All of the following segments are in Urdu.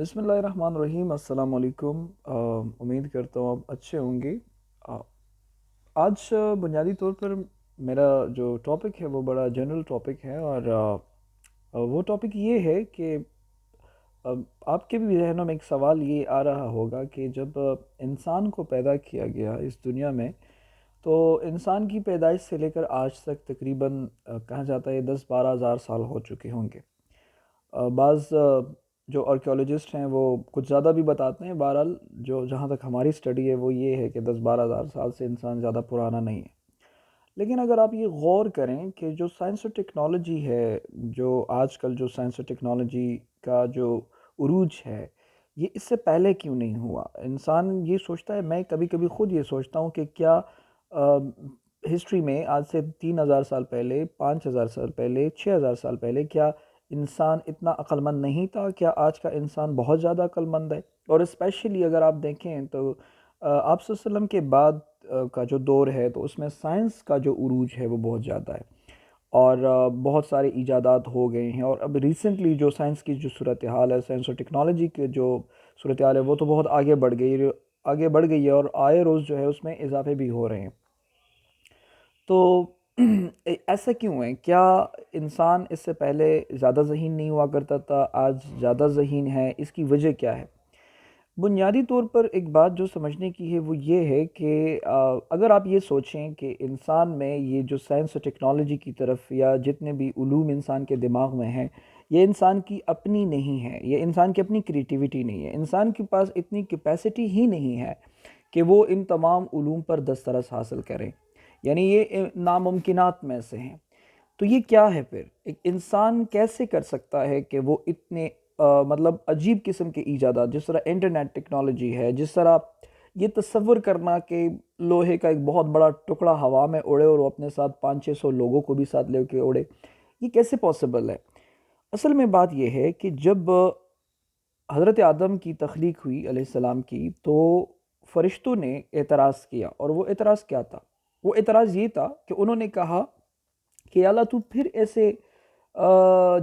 بسم اللہ الرحمن الرحیم، السلام علیکم۔ امید کرتا ہوں آپ اچھے ہوں گے۔ آ، آج بنیادی طور پر میرا جو ٹاپک ہے وہ بڑا جنرل ٹاپک ہے، اور وہ ٹاپک یہ ہے کہ آ، آپ کے بھی ذہنوں میں ایک سوال یہ آ رہا ہوگا کہ جب انسان کو پیدا کیا گیا اس دنیا میں، تو انسان کی پیدائش سے لے کر آج تک تقریباً کہا جاتا ہے 10-12 ہزار سال ہو چکے ہوں گے۔ بعض جو آرکیولوجسٹ ہیں وہ کچھ زیادہ بھی بتاتے ہیں، بہرحال جو جہاں تک ہماری اسٹڈی ہے وہ یہ ہے کہ 10-12 ہزار سال سے انسان زیادہ پرانا نہیں ہے۔ لیکن اگر آپ یہ غور کریں کہ جو سائنس اور ٹیکنالوجی ہے، جو آج کل جو سائنس اور ٹیکنالوجی کا جو عروج ہے، یہ اس سے پہلے کیوں نہیں ہوا؟ انسان یہ سوچتا ہے، میں کبھی کبھی خود یہ سوچتا ہوں کہ کیا ہسٹری میں آج سے 3,000 سال پہلے، 5,000 سال پہلے، 6,000 سال پہلے کیا انسان اتنا عقل مند نہیں تھا؟ کیا آج کا انسان بہت زیادہ عقل مند ہے؟ اور اسپیشلی اگر آپ دیکھیں تو آپ صلی اللہ علیہ وسلم کے بعد کا جو دور ہے تو اس میں سائنس کا جو عروج ہے وہ بہت زیادہ ہے، اور بہت سارے ایجادات ہو گئے ہیں، اور اب ریسنٹلی جو سائنس کی جو صورتحال ہے، سائنس اور ٹیکنالوجی کے جو صورتحال ہے وہ تو بہت آگے بڑھ گئی ہے، اور آئے روز جو ہے اس میں اضافے بھی ہو رہے ہیں۔ تو ایسا کیوں ہے؟ کیا انسان اس سے پہلے زیادہ ذہین نہیں ہوا کرتا تھا، آج زیادہ ذہین ہے؟ اس کی وجہ کیا ہے؟ بنیادی طور پر ایک بات جو سمجھنے کی ہے وہ یہ ہے کہ اگر آپ یہ سوچیں کہ انسان میں یہ جو سائنس اور ٹیکنالوجی کی طرف یا جتنے بھی علوم انسان کے دماغ میں ہیں، یہ انسان کی اپنی نہیں ہے، یہ انسان کی اپنی کریٹیوٹی نہیں ہے، انسان کے پاس اتنی کیپیسٹی ہی نہیں ہے کہ وہ ان تمام علوم پر دسترس حاصل کریں، یعنی یہ ناممکنات میں سے ہیں۔ تو یہ کیا ہے پھر؟ ایک انسان کیسے کر سکتا ہے کہ وہ اتنے مطلب عجیب قسم کے ایجادات، جس طرح انٹرنیٹ ٹیکنالوجی ہے، جس طرح یہ تصور کرنا کہ لوہے کا ایک بہت بڑا ٹکڑا ہوا میں اڑے اور وہ اپنے ساتھ 500-600 لوگوں کو بھی ساتھ لے کے اڑے، یہ کیسے پاسبل ہے؟ اصل میں بات یہ ہے کہ جب حضرت آدم کی تخلیق ہوئی علیہ السلام کی، تو فرشتوں نے اعتراض کیا، اور وہ اعتراض کیا تھا؟ وہ اعتراض یہ تھا کہ انہوں نے کہا کہ اللہ تو پھر ایسے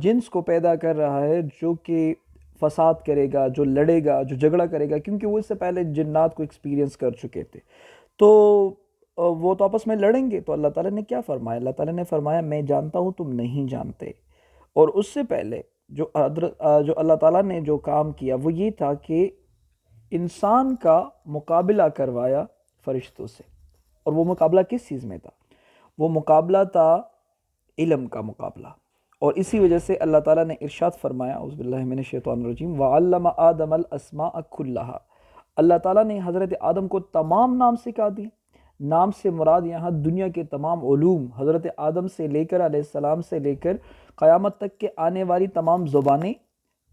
جنس کو پیدا کر رہا ہے جو کہ فساد کرے گا، جو لڑے گا، جو جھگڑا کرے گا، کیونکہ وہ اس سے پہلے جنات کو ایکسپیرینس کر چکے تھے، تو وہ تو آپس میں لڑیں گے۔ تو اللہ تعالیٰ نے کیا فرمایا؟ اللہ تعالیٰ نے فرمایا میں جانتا ہوں تم نہیں جانتے۔ اور اس سے پہلے جو اللہ تعالیٰ نے جو کام کیا وہ یہ تھا کہ انسان کا مقابلہ کروایا فرشتوں سے، اور وہ مقابلہ کس چیز میں تھا؟ وہ مقابلہ تھا علم کا مقابلہ، اور اسی وجہ سے اللہ تعالیٰ نے ارشاد فرمایا اعوذ باللہ من الشیطان الرجیم وَعَلَّمَ آدَمَ الْأَسْمَاءَ كُلَّهَا۔ اللہ تعالیٰ نے حضرت آدم کو تمام نام سکھا دیے۔ نام سے مراد یہاں دنیا کے تمام علوم، حضرت آدم سے لے کر علیہ السلام سے لے کر قیامت تک کے آنے والی تمام زبانیں،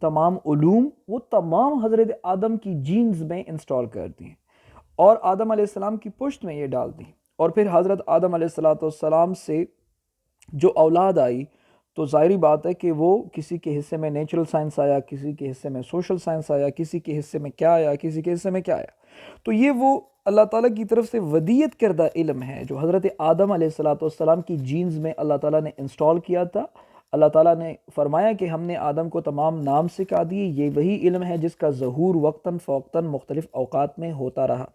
تمام علوم، وہ تمام حضرت آدم کی جینز میں انسٹال کر دی ہیں، اور آدم علیہ السلام کی پشت میں یہ ڈال دی۔ اور پھر حضرت آدم علیہ السلام سے جو اولاد آئی، تو ظاہری بات ہے کہ وہ کسی کے حصے میں نیچرل سائنس آیا، کسی کے حصے میں سوشل سائنس آیا، کسی کے حصے میں کیا آیا، کسی کے حصے میں کیا آیا۔ تو یہ وہ اللہ تعالیٰ کی طرف سے ودیت کردہ علم ہے جو حضرت آدم علیہ السلام کی جینز میں اللہ تعالیٰ نے انسٹال کیا تھا۔ اللہ تعالیٰ نے فرمایا کہ ہم نے آدم کو تمام نام سکھا دیے۔ یہ وہی علم ہے جس کا ظہور وقتاً فوقتاً مختلف اوقات میں ہوتا رہا،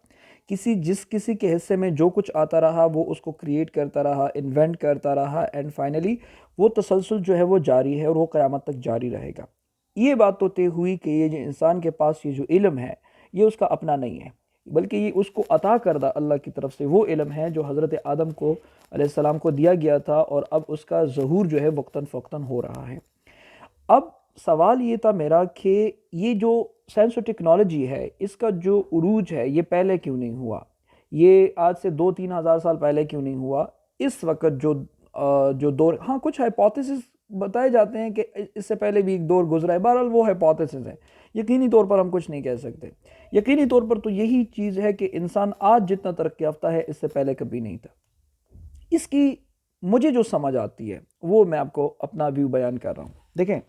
کسی کے حصے میں جو کچھ آتا رہا وہ اس کو کریٹ کرتا رہا، انوینٹ کرتا رہا، اینڈ فائنلی وہ تسلسل جو ہے وہ جاری ہے، اور وہ قیامت تک جاری رہے گا۔ یہ بات تو طے ہوئی کہ یہ جو انسان کے پاس یہ جو علم ہے یہ اس کا اپنا نہیں ہے، بلکہ یہ اس کو عطا کردہ اللہ کی طرف سے وہ علم ہے جو حضرت آدم کو علیہ السلام کو دیا گیا تھا، اور اب اس کا ظہور جو ہے وقتاً فوقتاً ہو رہا ہے۔ اب سوال یہ تھا میرا کہ یہ جو سائنس اور ٹیکنالوجی ہے اس کا جو عروج ہے یہ پہلے کیوں نہیں ہوا؟ یہ آج سے 2-3 ہزار سال پہلے کیوں نہیں ہوا؟ اس وقت جو دور، ہاں کچھ ہائپوتھیسز بتائے جاتے ہیں کہ اس سے پہلے بھی ایک دور گزرا ہے، بہرحال وہ ہائپوتھیسز ہیں، یقینی طور پر ہم کچھ نہیں کہہ سکتے۔ یقینی طور پر تو یہی چیز ہے کہ انسان آج جتنا ترقی یافتہ ہے اس سے پہلے کبھی نہیں تھا۔ اس کی مجھے جو سمجھ آتی ہے وہ میں آپ کو اپنا ویو بیان کر رہا ہوں۔ دیکھیں،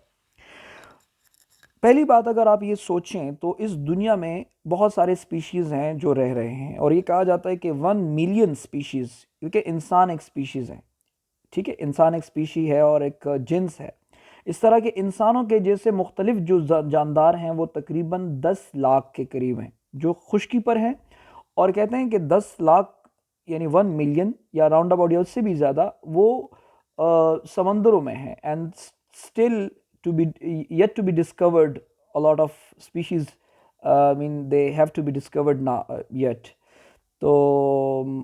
پہلی بات اگر آپ یہ سوچیں تو اس دنیا میں بہت سارے سپیشیز ہیں جو رہ رہے ہیں، اور یہ کہا جاتا ہے کہ 1 ملین سپیشیز، کیونکہ انسان ایک سپیشیز ہے، ٹھیک ہے، انسان ایک سپیشی ہے اور ایک جنس ہے۔ اس طرح کے انسانوں کے جیسے مختلف جو جاندار ہیں وہ تقریباً 10 لاکھ کے قریب ہیں جو خشکی پر ہیں، اور کہتے ہیں کہ 10 لاکھ یعنی 1 ملین یا راؤنڈ اباؤٹ یا اس سے بھی زیادہ وہ سمندروں میں ہیں، and still to be yet to be discovered a lot of species. I mean they have to be discovered now yet. تو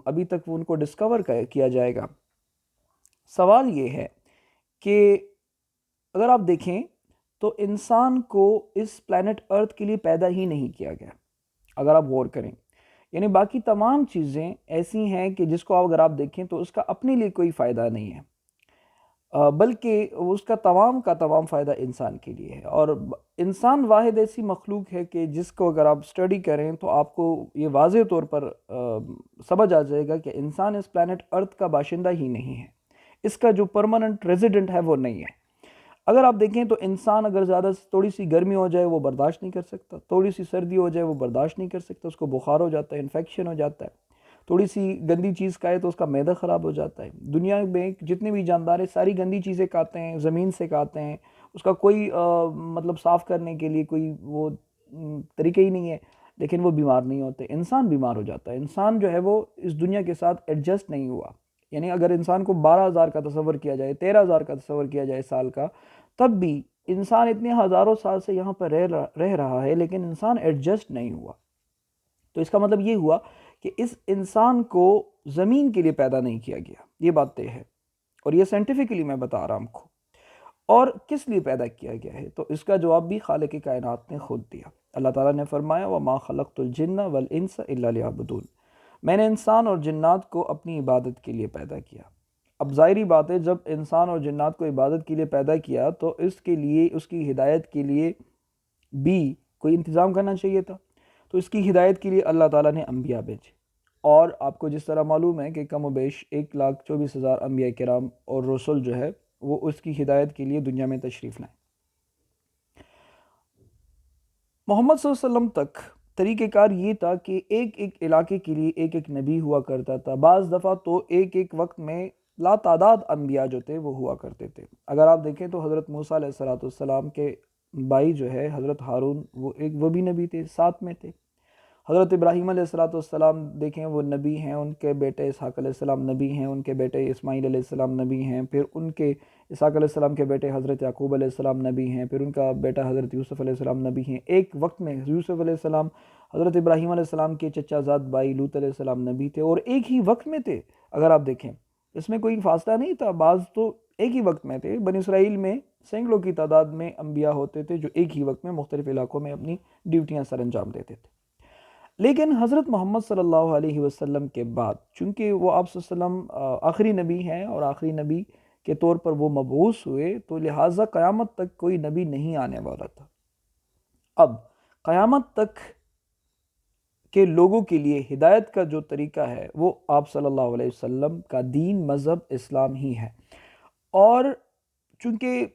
ابھی تک ان کو ڈسکور کیا جائے گا۔ سوال یہ ہے کہ اگر آپ دیکھیں تو انسان کو اس پلانٹ ارتھ کے لیے پیدا ہی نہیں کیا گیا، اگر آپ غور کریں، یعنی باقی تمام چیزیں ایسی ہیں کہ جس کو اگر آپ دیکھیں تو اس کا اپنے لیے کوئی فائدہ نہیں ہے، بلکہ اس کا تمام فائدہ انسان کے لیے ہے، اور انسان واحد ایسی مخلوق ہے کہ جس کو اگر آپ اسٹڈی کریں تو آپ کو یہ واضح طور پر سمجھ آ جائے گا کہ انسان اس پلانٹ ارتھ کا باشندہ ہی نہیں ہے، اس کا جو پرماننٹ ریزیڈنٹ ہے وہ نہیں ہے۔ اگر آپ دیکھیں تو انسان اگر زیادہ تھوڑی سی گرمی ہو جائے وہ برداشت نہیں کر سکتا، تھوڑی سی سردی ہو جائے وہ برداشت نہیں کر سکتا، اس کو بخار ہو جاتا ہے، انفیکشن ہو جاتا ہے، تھوڑی سی گندی چیز کھائے تو اس کا معدہ خراب ہو جاتا ہے۔ دنیا میں جتنے بھی جاندار ہیں ساری گندی چیزیں کھاتے ہیں، زمین سے کھاتے ہیں، اس کا کوئی مطلب صاف کرنے کے لیے کوئی وہ طریقہ ہی نہیں ہے، لیکن وہ بیمار نہیں ہوتے۔ انسان بیمار ہو جاتا ہے، انسان جو ہے وہ اس دنیا کے ساتھ ایڈجسٹ نہیں ہوا، یعنی اگر انسان کو 12,000 کا تصور کیا جائے، 13,000 کا تصور کیا جائے سال کا، تب بھی انسان اتنے ہزاروں سال سے یہاں پر رہ رہا ہے، لیکن انسان ایڈجسٹ نہیں ہوا۔ تو اس کا مطلب یہ ہوا کہ اس انسان کو زمین کے لیے پیدا نہیں کیا گیا، یہ بات طے ہے، اور یہ سائنٹیفکلی میں بتا رہا ہوں آپ کو۔ اور کس لیے پیدا کیا گیا ہے؟ تو اس کا جواب بھی خالق کائنات نے خود دیا۔ اللہ تعالیٰ نے فرمایا وَمَا خَلَقْتُ الْجِنَّ وَالْإِنسَ إِلَّا لِيَعْبُدُونِ، میں نے انسان اور جنات کو اپنی عبادت کے لیے پیدا کیا۔ اب ظاہری بات ہے جب انسان اور جنات کو عبادت کے لیے پیدا کیا تو اس کے لیے، اس کی ہدایت کے لیے بھی کوئی انتظام کرنا چاہیے تھا، تو اس کی ہدایت کے لیے اللہ تعالیٰ نے انبیاء بھیجے، اور آپ کو جس طرح معلوم ہے کہ کم و بیش 1,24,000 انبیاء کرام اور رسول جو ہے وہ اس کی ہدایت کے لیے دنیا میں تشریف لائیں۔ محمد صلی اللہ علیہ وسلم تک طریقہ کار یہ تھا کہ ایک ایک علاقے کے لیے ایک ایک نبی ہوا کرتا تھا، بعض دفعہ تو ایک ایک وقت میں لا تعداد انبیاء جو تھے وہ ہوا کرتے تھے۔ اگر آپ دیکھیں تو حضرت موسیٰ علیہ السلام کے بھائی جو ہے حضرت ہارون، وہ بھی نبی تھے، ساتھ میں تھے۔ حضرت ابراہیم علیہ السلام دیکھیں وہ نبی ہیں، ان کے بیٹے اسحاق علیہ السلام نبی ہیں، ان کے بیٹے اسماعیل علیہ السلام نبی ہیں، پھر ان کے اسحاق علیہ السلام کے بیٹے حضرت یعقوب علیہ السلام نبی ہیں، پھر ان کا بیٹا حضرت یوسف علیہ السلام نبی ہیں۔ ایک وقت میں یوسف علیہ السلام حضرت ابراہیم علیہ السلام کے چچا زاد بھائی لوط علیہ السلام نبی تھے، اور ایک ہی وقت میں تھے۔ اگر آپ دیکھیں اس میں کوئی فاصلہ نہیں تھا، بعض تو ایک ہی وقت میں تھے۔ بنی اسرائیل میں سینکڑوں کی تعداد میں انبیاء ہوتے تھے جو ایک ہی وقت میں مختلف علاقوں میں اپنی ڈیوٹیاں سر انجام دیتے تھے۔ لیکن حضرت محمد صلی اللہ علیہ وسلم کے بعد چونکہ وہ آپ صلی اللہ علیہ وسلم آخری نبی ہیں اور آخری نبی کے طور پر وہ مبعوث ہوئے، تو لہٰذا قیامت تک کوئی نبی نہیں آنے والا تھا۔ اب قیامت تک کے لوگوں کے لیے ہدایت کا جو طریقہ ہے وہ آپ صلی اللہ علیہ وسلم کا دین، مذہب اسلام ہی ہے، اور چونکہ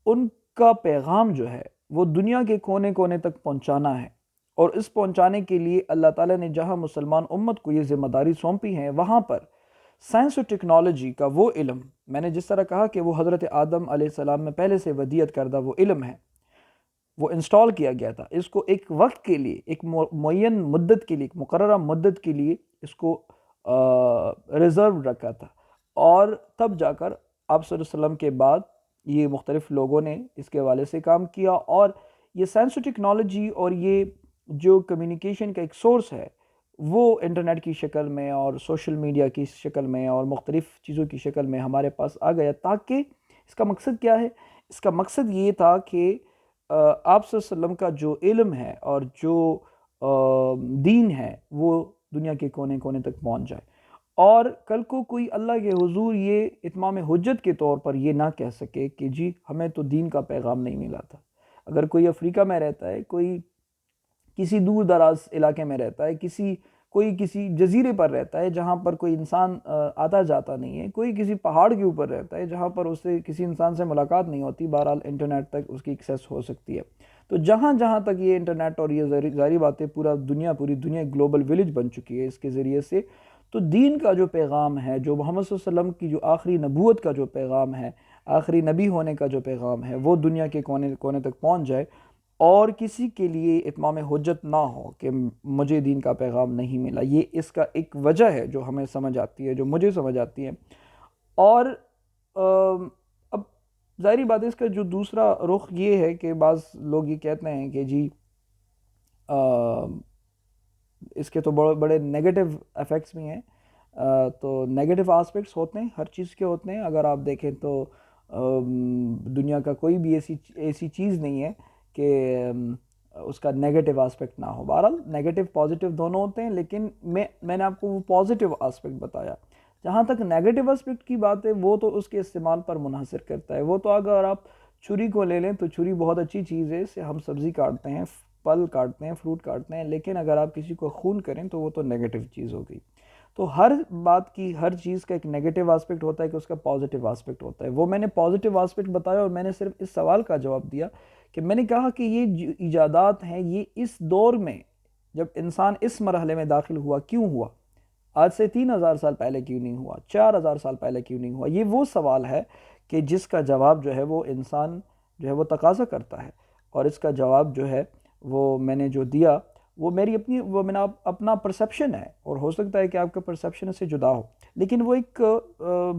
ان کا پیغام جو ہے وہ دنیا کے کونے کونے تک پہنچانا ہے، اور اس پہنچانے کے لیے اللہ تعالیٰ نے جہاں مسلمان امت کو یہ ذمہ داری سونپی ہے وہاں پر سائنس و ٹیکنالوجی کا وہ علم، میں نے جس طرح کہا کہ وہ حضرت آدم علیہ السلام میں پہلے سے ودیت کردہ وہ علم ہے، وہ انسٹال کیا گیا تھا۔ اس کو ایک وقت کے لیے، ایک معین مدت کے لیے، ایک مقررہ مدت کے لیے اس کو ریزرو رکھا تھا، اور تب جا کر آپ صلی اللہ علیہ وسلم کے بعد یہ مختلف لوگوں نے اس کے حوالے سے کام کیا، اور یہ سائنس و ٹیکنالوجی اور یہ جو کمیونیکیشن کا ایک سورس ہے وہ انٹرنیٹ کی شکل میں اور سوشل میڈیا کی شکل میں اور مختلف چیزوں کی شکل میں ہمارے پاس آ گیا، تاکہ اس کا مقصد کیا ہے؟ اس کا مقصد یہ تھا کہ آپ صلی اللہ علیہ وسلم کا جو علم ہے اور جو دین ہے وہ دنیا کے کونے کونے تک پہنچ جائے، اور کل کو کوئی اللہ کے حضور یہ اتمام حجت کے طور پر یہ نہ کہہ سکے کہ جی ہمیں تو دین کا پیغام نہیں ملا تھا۔ اگر کوئی افریقہ میں رہتا ہے، کوئی کسی دور دراز علاقے میں رہتا ہے، کوئی کسی جزیرے پر رہتا ہے جہاں پر کوئی انسان آتا جاتا نہیں ہے، کوئی کسی پہاڑ کے اوپر رہتا ہے جہاں پر اس سے کسی انسان سے ملاقات نہیں ہوتی، بہرحال انٹرنیٹ تک اس کی ایکسیس ہو سکتی ہے۔ تو جہاں جہاں تک یہ انٹرنیٹ اور یہ ظاہری باتیں پوری دنیا گلوبل ولیج بن چکی ہے اس کے ذریعے سے، تو دین کا جو پیغام ہے، جو محمد صلی اللہ علیہ وسلم کی جو آخری نبوت کا جو پیغام ہے، آخری نبی ہونے کا جو پیغام ہے وہ دنیا کے کونے کونے تک پہنچ جائے، اور کسی کے لیے اتمام حجت نہ ہو کہ مجھے دین کا پیغام نہیں ملا. یہ اس کا ایک وجہ ہے جو ہمیں سمجھ آتی ہے، جو مجھے سمجھ آتی ہے. اور اب ظاہری بات ہے اس کا جو دوسرا رخ یہ ہے کہ بعض لوگ یہ کہتے ہیں کہ جی اس کے تو بڑے بڑے نگیٹو ایفیکٹس بھی ہیں. تو نگیٹو آسپیکٹس ہوتے ہیں، ہر چیز کے ہوتے ہیں. اگر آپ دیکھیں تو دنیا کا کوئی بھی ایسی چیز نہیں ہے کہ اس کا نیگیٹو آسپیکٹ نہ ہو. بہرحال نیگیٹو پازیٹیو دونوں ہوتے ہیں، لیکن میں نے آپ کو وہ پازیٹیو آسپیکٹ بتایا. جہاں تک نیگیٹو آسپیکٹ کی بات ہے وہ تو اس کے استعمال پر منحصر کرتا ہے. وہ تو اگر آپ چھری کو لے لیں تو چھری بہت اچھی چیز ہے، اس سے ہم سبزی کاٹتے ہیں، پھل کاٹتے ہیں، فروٹ کاٹتے ہیں. لیکن اگر آپ کسی کو خون کریں تو وہ تو نیگیٹو چیز ہو گئی. تو ہر بات کی، ہر چیز کا ایک نیگیٹو آسپیکٹ ہوتا ہے کہ اس کا پازیٹیو آسپیکٹ ہوتا ہے. وہ میں نے پازیٹیو آسپیکٹ بتایا، اور میں نے صرف اس سوال کا جواب دیا کہ میں نے کہا کہ یہ ایجادات ہیں، یہ اس دور میں جب انسان اس مرحلے میں داخل ہوا کیوں ہوا؟ آج سے 3,000 سال پہلے کیوں نہیں ہوا؟ 4,000 سال پہلے کیوں نہیں ہوا؟ یہ وہ سوال ہے کہ جس کا جواب جو ہے وہ انسان جو ہے وہ تقاضا کرتا ہے. اور اس کا جواب جو ہے وہ میں نے جو دیا وہ میری اپنی، وہ میں نے اپنا پرسیپشن ہے، اور ہو سکتا ہے کہ آپ کا پرسیپشن اس سے جدا ہو. لیکن وہ ایک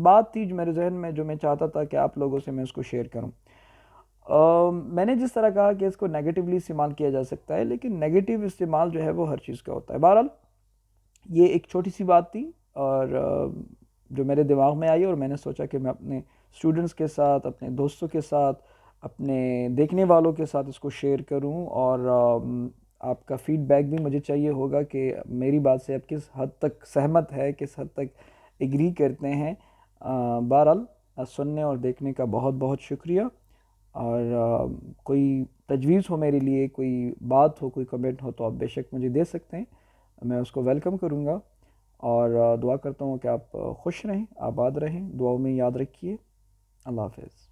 بات تھی جو میرے ذہن میں، جو میں چاہتا تھا کہ آپ لوگوں سے میں اس کو شیئر کروں. میں نے جس طرح کہا کہ اس کو نیگیٹیولی استعمال کیا جا سکتا ہے، لیکن نیگیٹیو استعمال جو ہے وہ ہر چیز کا ہوتا ہے. بہرحال یہ ایک چھوٹی سی بات تھی، اور جو میرے دماغ میں آئی، اور میں نے سوچا کہ میں اپنے اسٹوڈنٹس کے ساتھ، اپنے دوستوں کے ساتھ، اپنے دیکھنے والوں کے ساتھ اس کو شیئر کروں. اور آپ کا فیڈ بیک بھی مجھے چاہیے ہوگا کہ میری بات سے آپ کس حد تک سہمت ہے، کس حد تک ایگری کرتے ہیں. بہرحال سننے اور دیکھنے کا بہت بہت شکریہ. اور کوئی تجویز ہو میرے لیے، کوئی بات ہو، کوئی کمنٹ ہو، تو آپ بے شک مجھے دے سکتے ہیں، میں اس کو ویلکم کروں گا. اور دعا کرتا ہوں کہ آپ خوش رہیں، آباد رہیں، دعاؤں میں یاد رکھیے. اللہ حافظ.